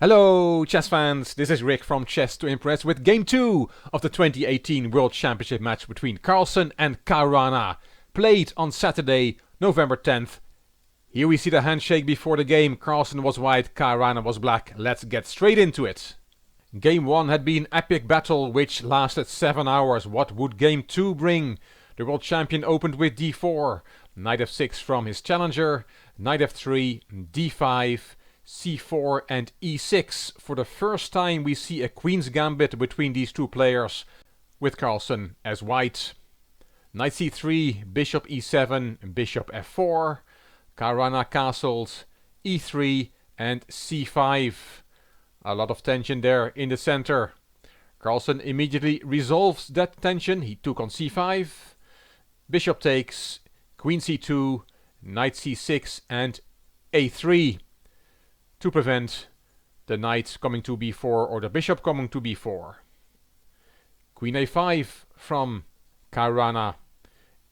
Hello chess fans, this is Rick from Chess to Impress with Game 2 of the 2018 World Championship match between Carlsen and Caruana, played on Saturday, November 10th. Here we see the handshake before the game. Carlsen was white, Caruana was black. Let's get straight into it. Game 1 had been an epic battle which lasted 7 hours. What would Game 2 bring? The world champion opened with d4, knight f6 from his challenger, knight f3, d5, c4 and e6. For the first time we see a queen's gambit between these two players, with Carlsen as white. Knight c3, bishop e7, bishop f4, Caruana castled, e3 and c5. A lot of tension there in the center. Carlsen immediately resolves that tension. He took on c5, bishop takes, queen c2, knight c6 and a3. To prevent the knight coming to b4 or the bishop coming to b4. Queen a5 from Caruana.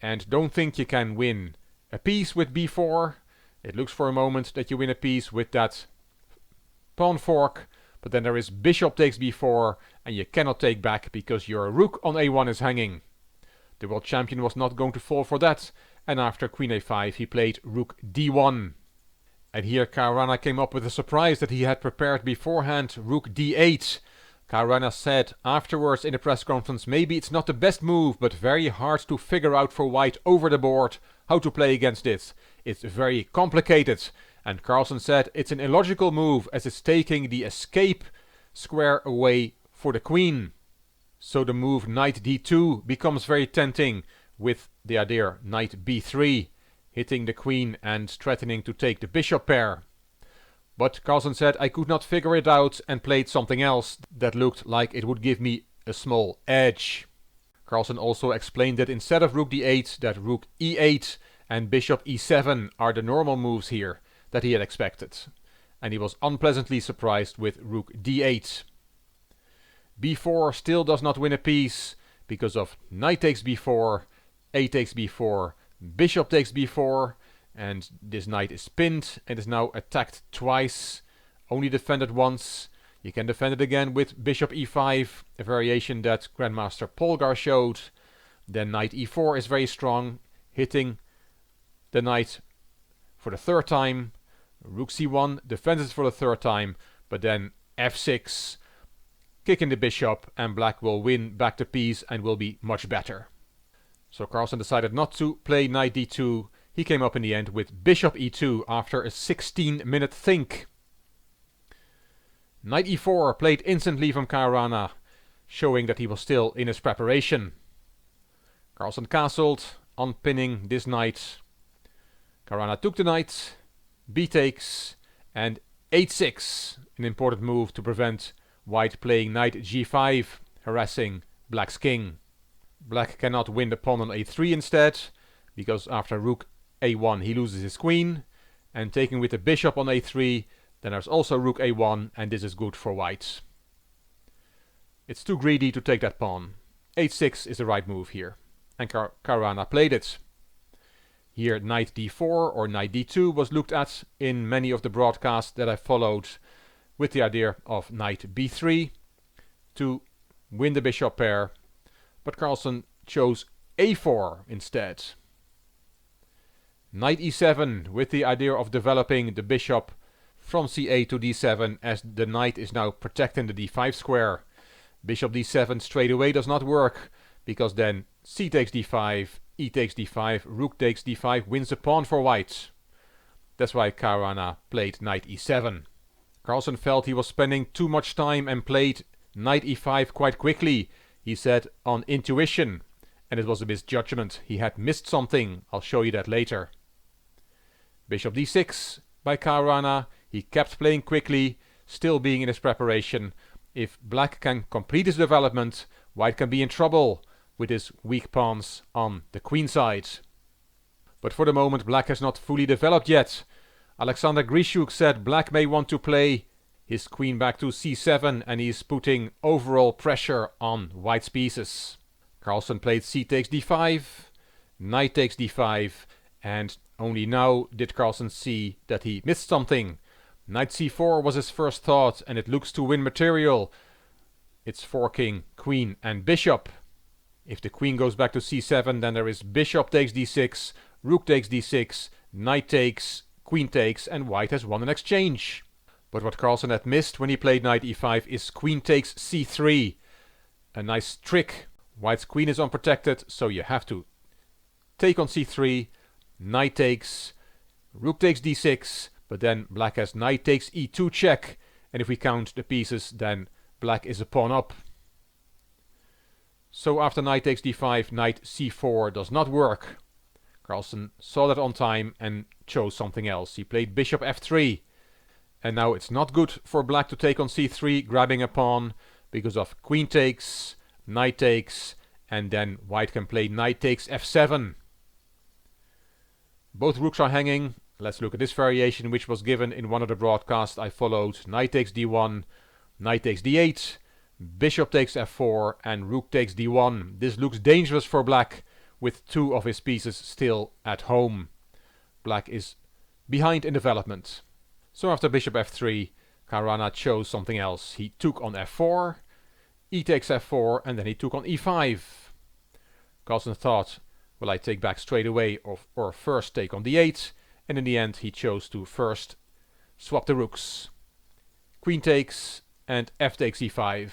And don't think you can win a piece with b4. It looks for a moment that you win a piece with that pawn fork, but then there is bishop takes b4 and you cannot take back because your rook on a1 is hanging. The world champion was not going to fall for that, and after queen a5 he played rook d1. And here Caruana came up with a surprise that he had prepared beforehand, rook d8. Caruana said afterwards in the press conference, maybe it's not the best move, but very hard to figure out for white over the board how to play against it. It's very complicated. And Carlsen said it's an illogical move as it's taking the escape square away for the queen. So the move knight d2 becomes very tempting with the idea knight b3. Hitting the queen and threatening to take the bishop pair. But Carlsen said I could not figure it out and played something else that looked like it would give me a small edge. Carlsen also explained that instead of rook d8 that rook e8 and bishop e7 are the normal moves here that he had expected. And he was unpleasantly surprised with rook d8. b4 still does not win a piece because of knight takes b4, a takes b4, bishop takes b4, and this knight is pinned and is now attacked twice, only defended once. You can defend it again with bishop e5, a variation that Grandmaster Polgar showed. Then knight e4 is very strong, hitting the knight for the third time. Rook c1 defends it for the third time, but then f6, kicking the bishop, and black will win back the piece and will be much better. So Carlsen decided not to play knight d2. He came up in the end with bishop e2 after a 16-minute think. Knight e4 played instantly from Caruana, showing that he was still in his preparation. Carlsen castled, unpinning this knight. Caruana took the knight, b takes, and h6, an important move to prevent white playing knight g5, harassing black's king. Black cannot win the pawn on a3 instead, because after rook a1 he loses his queen, and taking with the bishop on a3, then there's also rook a1, and this is good for white. It's too greedy to take that pawn. h6 is the right move here, and Caruana played it. Here knight d4 or knight d2 was looked at in many of the broadcasts that I followed, with the idea of knight b3 to win the bishop pair. But Carlsen chose a4 instead. Knight e7 with the idea of developing the bishop from c8 to d7 as the knight is now protecting the d5 square. Bishop d7 straight away does not work because then c takes d5, e takes d5, rook takes d5 wins the pawn for white. That's why Caruana played knight e7. Carlsen felt he was spending too much time and played knight e5 quite quickly. He said on intuition, and it was a misjudgment. He had missed something. I'll show you that later. Bishop d6 by Caruana. He kept playing quickly, still being in his preparation. If black can complete his development, white can be in trouble with his weak pawns on the queen side. But for the moment black has not fully developed yet. Alexander Grishuk said black may want to play his queen back to c7 and he's putting overall pressure on white's pieces. Carlsen played c takes d5, knight takes d5, and only now did Carlsen see that he missed something. Knight c4 was his first thought, and it looks to win material. It's forking queen and bishop. If the queen goes back to c7, then there is bishop takes d6, rook takes d6, knight takes, queen takes, and white has won an exchange. But what Carlsen had missed when he played knight e5 is queen takes c3. A nice trick. White's queen is unprotected, so you have to take on c3, knight takes, rook takes d6, but then black has knight takes e2 check, and if we count the pieces, then black is a pawn up. So after knight takes d5, knight c4 does not work. Carlsen saw that on time and chose something else. He played bishop f3. And now it's not good for black to take on c3, grabbing a pawn, because of queen takes, knight takes, and then white can play knight takes f7. Both rooks are hanging. Let's look at this variation, which was given in one of the broadcasts I followed. Knight takes d1, knight takes d8, bishop takes f4, and rook takes d1. This looks dangerous for black, with two of his pieces still at home. Black is behind in development. So after bishop f3, Caruana chose something else. He took on f4, e takes f4, and then he took on e5. Carlsen thought, will I take back straight away or first take on d8? And in the end he chose to first swap the rooks. Queen takes and f takes e5.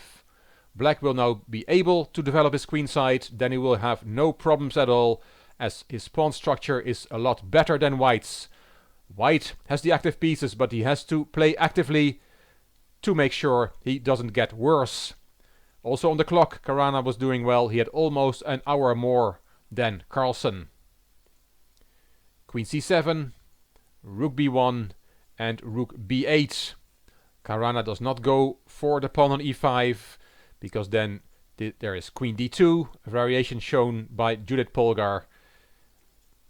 Black will now be able to develop his queen side, then he will have no problems at all, as his pawn structure is a lot better than white's. White has the active pieces, but he has to play actively to make sure he doesn't get worse. Also on the clock, Caruana was doing well. He had almost an hour more than Carlsen. Queen c7, rook b1, and rook b8. Caruana does not go for the pawn on e5, because then there is queen d2, a variation shown by Judith Polgar,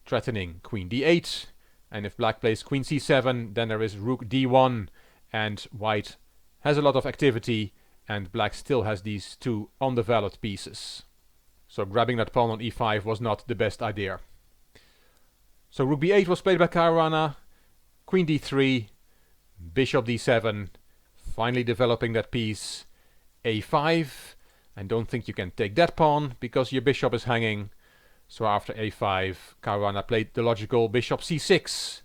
threatening queen d8. And if black plays queen c7, then there is rook d1, and white has a lot of activity, and black still has these two undeveloped pieces. So grabbing that pawn on e5 was not the best idea. So rook b8 was played by Caruana, queen d3, bishop d7, finally developing that piece, a5, and don't think you can take that pawn, because your bishop is hanging. So after a5, Caruana played the logical bishop c6,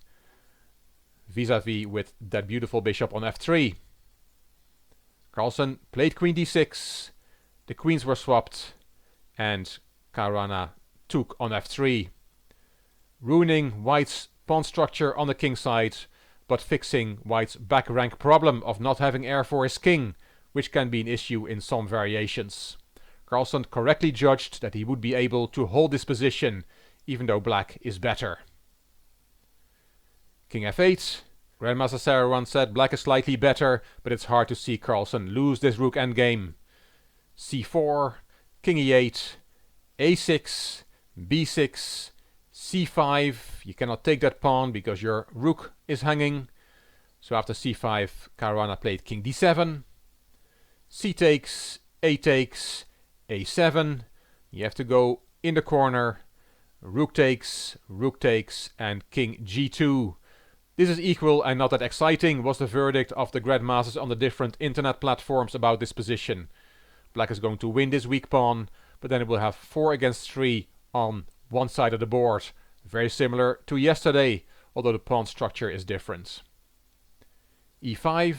vis-a-vis with that beautiful bishop on f3. Carlsen played queen d6, the queens were swapped, and Caruana took on f3, ruining white's pawn structure on the king side, but fixing white's back rank problem of not having heir for his king, which can be an issue in some variations. Carlsen correctly judged that he would be able to hold this position, even though black is better. King f8. Grandmaster Sarah once said black is slightly better, but it's hard to see Carlsen lose this rook endgame. c4, king e8, a6, b6, c5. You cannot take that pawn because your rook is hanging. So after c5, Caruana played king d7, c takes, a takes, a7, you have to go in the corner, rook takes, and king g2. This is equal and not that exciting, was the verdict of the grandmasters on the different internet platforms about this position. Black is going to win this weak pawn, but then it will have 4 against 3 on one side of the board. Very similar to yesterday, although the pawn structure is different. e5,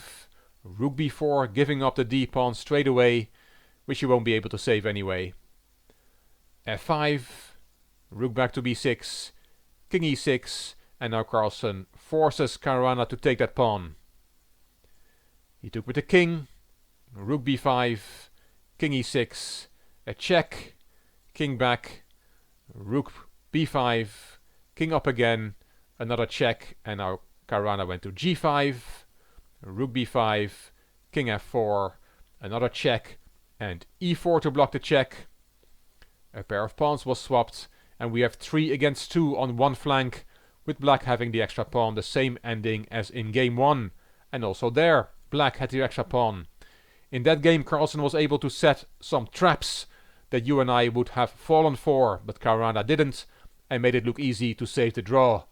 rook b4, giving up the d pawn straight away, which you won't be able to save anyway. f5, rook back to b6, king e6, and now Carlsen forces Caruana to take that pawn. He took with the king, rook b5, king e6, a check, king back, rook b5, king up again, another check, and now Caruana went to g5, rook b5, king f4, another check, and e4 to block the check. A pair of pawns was swapped, and we have 3 against 2 on one flank, with black having the extra pawn, the same ending as in game 1. And also there, black had the extra pawn. In that game, Carlsen was able to set some traps that you and I would have fallen for, but Caruana didn't, and made it look easy to save the draw.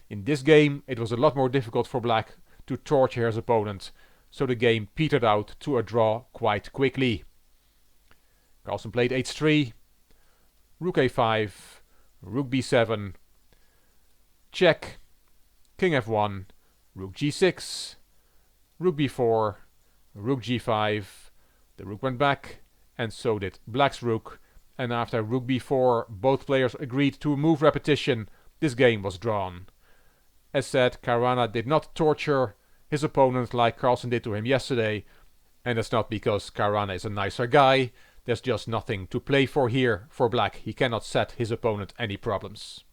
In this game, it was a lot more difficult for black to torture his opponent, so the game petered out to a draw quite quickly. Carlsen played h3, rook a5, rook b7, check, king f1, rook g6, rook b4, rook g5, the rook went back, and so did black's rook, and after rook b4 both players agreed to remove repetition. This game was drawn. As said, Caruana did not torture his opponent like Carlsen did to him yesterday, and that's not because Caruana is a nicer guy. There's just nothing to play for here for black. He cannot set his opponent any problems.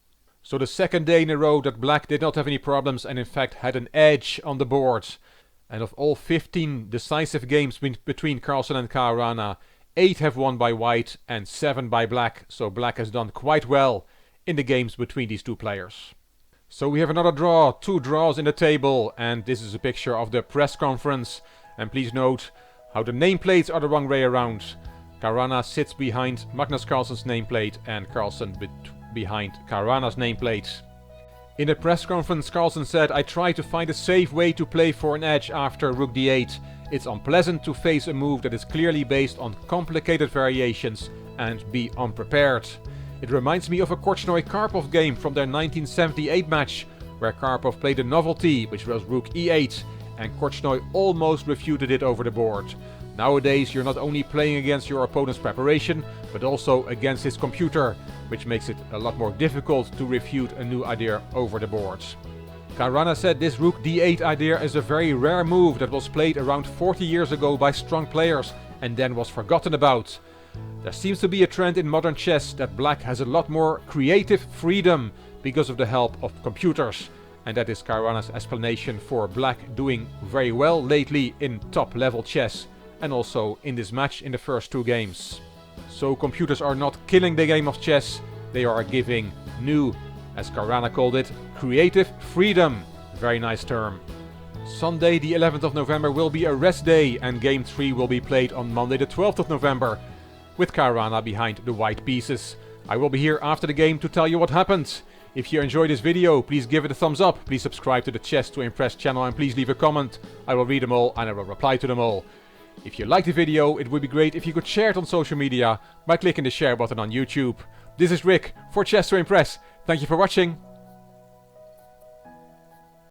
So the second day in a row that black did not have any problems and in fact had an edge on the board. And of all 15 decisive games between Carlsen and Caruana, 8 have won by white and 7 by black, so black has done quite well in the games between these two players. So we have another draw, 2 draws in the table, and this is a picture of the press conference. And please note how the nameplates are the wrong way around. Caruana sits behind Magnus Carlsen's nameplate and Carlsen behind Caruana's nameplate. In the press conference, Carlsen said, "I try to find a safe way to play for an edge after rook d8. It's unpleasant to face a move that is clearly based on complicated variations and be unprepared. It reminds me of a Korchnoi-Karpov game from their 1978 match, where Karpov played a novelty, which was rook e8, and Korchnoi almost refuted it over the board. Nowadays you're not only playing against your opponent's preparation, but also against his computer, which makes it a lot more difficult to refute a new idea over the board." Caruana said this rook d8 idea is a very rare move that was played around 40 years ago by strong players and then was forgotten about. There seems to be a trend in modern chess that black has a lot more creative freedom because of the help of computers. And that is Caruana's explanation for black doing very well lately in top level chess, and also in this match in the first 2 games. So computers are not killing the game of chess, they are giving new, as Caruana called it, creative freedom. Very nice term. Sunday the 11th of November will be a rest day, and game 3 will be played on Monday the 12th of November, with Caruana behind the white pieces. I will be here after the game to tell you what happened. If you enjoyed this video, please give it a thumbs up, please subscribe to the Chess to Impress channel, and please leave a comment. I will read them all and I will reply to them all. If you liked the video, it would be great if you could share it on social media by clicking the share button on YouTube. This is Rick for Chess to Impress. Thank you for watching.